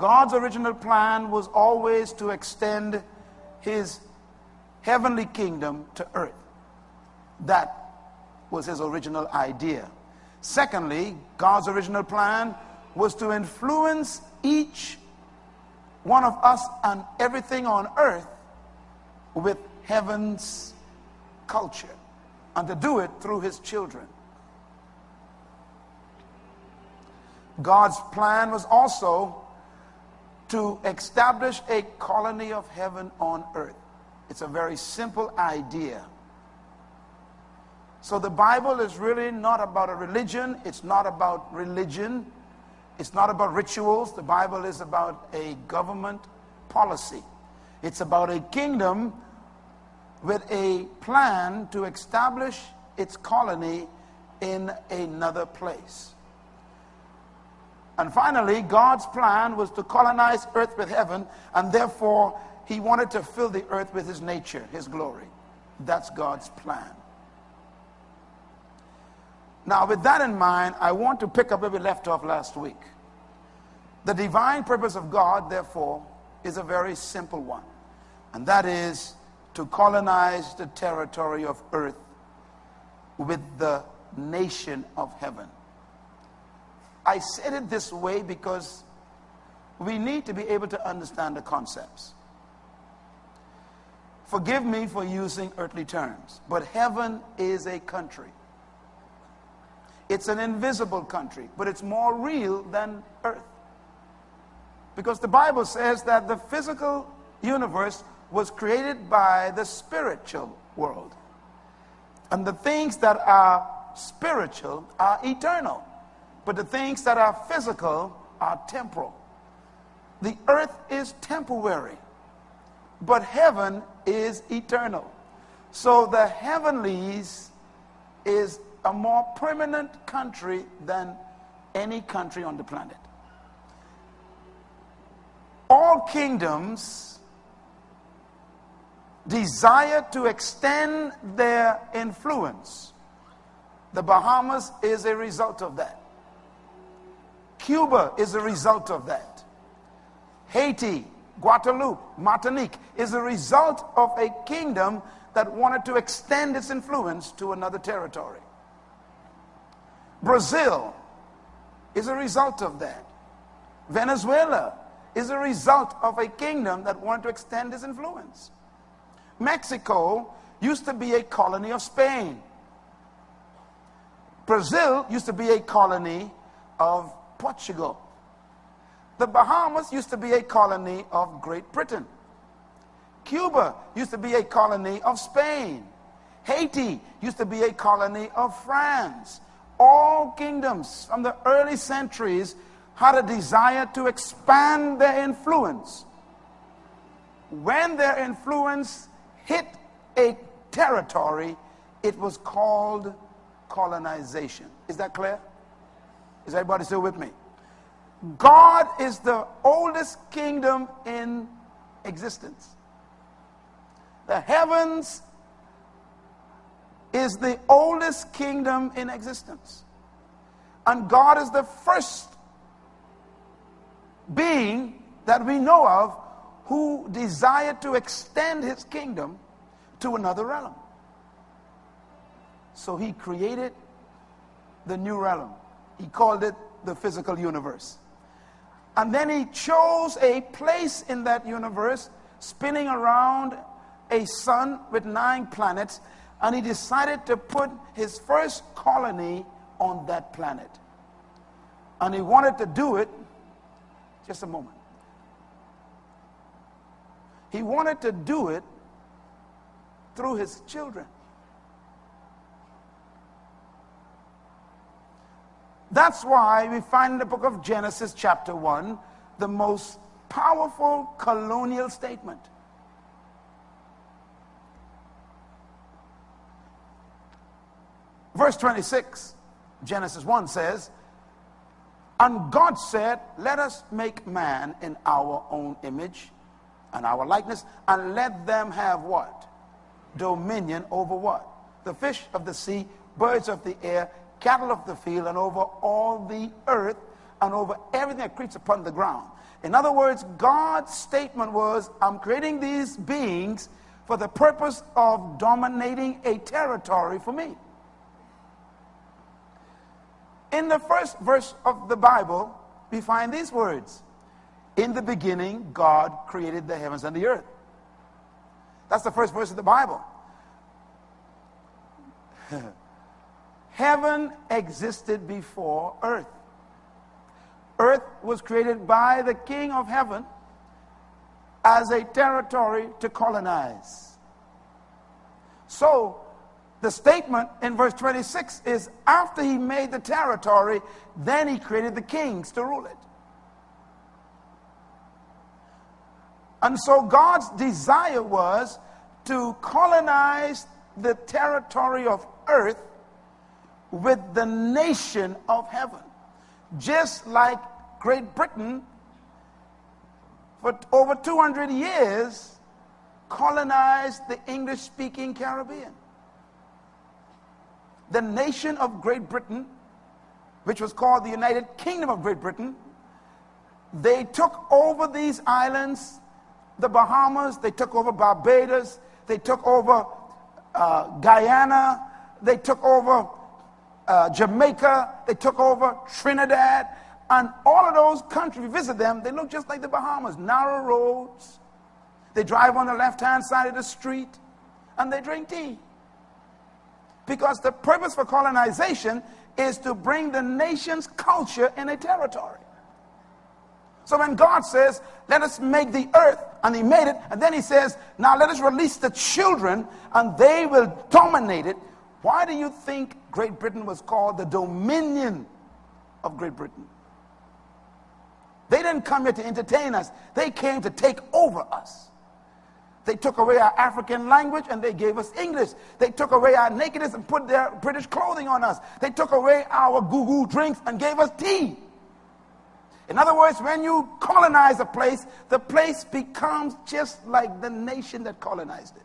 God's original plan was always to extend his heavenly kingdom to earth. That was his original idea. Secondly, God's original plan was to influence each one of us and everything on earth with heaven's culture, and to do it through his children. God's plan was also to establish a colony of heaven on earth. It's a very simple idea. So the Bible is really not about a religion. It's not about religion. It's not about rituals. The Bible is about a government policy. It's about a kingdom with a plan to establish its colony in another place. And finally, God's plan was to colonize earth with heaven, and therefore he wanted to fill the earth with his nature, his glory. That's God's plan. Now, with that in mind, I want to pick up where we left off last week. The divine purpose of God, therefore, is a very simple one, and that is to colonize the territory of earth with the nation of heaven. I said it this way because we need to be able to understand the concepts. Forgive me for using earthly terms, but heaven is a country. It's an invisible country, but it's more real than earth. Because the Bible says that the physical universe was created by the spiritual world. And the things that are spiritual are eternal, but the things that are physical are temporal. The earth is temporary, but heaven is eternal. So the heavenlies is a more permanent country than any country on the planet. All kingdoms desire to extend their influence. The Bahamas is a result of that. Cuba is a result of that. Haiti, Guadeloupe, Martinique is a result of a kingdom that wanted to extend its influence to another territory. Brazil is a result of that. Venezuela is a result of a kingdom that wanted to extend its influence. Mexico used to be a colony of Spain. Brazil used to be a colony of Portugal. The Bahamas used to be a colony of Great Britain. Cuba used to be a colony of Spain. Haiti used to be a colony of France. All kingdoms from the early centuries had a desire to expand their influence. When their influence hit a territory, it was called colonization. Is that clear? Is everybody still with me? God is the oldest kingdom in existence. The heavens is the oldest kingdom in existence. And God is the first being that we know of who desired to extend his kingdom to another realm. So he created the new realm. He called it the physical universe. And then he chose a place in that universe, spinning around a sun with 9 planets, and he decided to put his first colony on that planet. And he wanted to do it, just a moment. He wanted to do it through his children. That's why we find in the book of Genesis chapter 1 the most powerful colonial statement. Verse 26, Genesis 1 says, "And God said, let us make man in our own image and our likeness, and let them have" what? Dominion over what? The fish of the sea, birds of the air, cattle of the field, and over all the earth, and over everything that creeps upon the ground. In other words, God's statement was, I'm creating these beings for the purpose of dominating a territory for me. In the first verse of the Bible, we find these words. In the beginning, God created the heavens and the earth. That's the first verse of the Bible. Heaven existed before earth. Earth was created by the King of Heaven as a territory to colonize. So, the statement in verse 26 is after he made the territory, then he created the kings to rule it. And so God's desire was to colonize the territory of earth with the nation of heaven. Just like Great Britain, for over 200 years, colonized the English-speaking Caribbean. The nation of Great Britain, which was called the United Kingdom of Great Britain, they took over these islands, the Bahamas, they took over Barbados, they took over Guyana, they took over Jamaica, they took over Trinidad, and all of those countries, we visit them, they look just like the Bahamas. Narrow roads, they drive on the left-hand side of the street, and they drink tea. Because the purpose for colonization is to bring the nation's culture in a territory. So when God says, let us make the earth, and he made it, and then he says, now let us release the children, and they will dominate it. Why do you think Great Britain was called the Dominion of Great Britain? They didn't come here to entertain us. They came to take over us. They took away our African language and they gave us English. They took away our nakedness and put their British clothing on us. They took away our goo-goo drinks and gave us tea. In other words, when you colonize a place, the place becomes just like the nation that colonized it.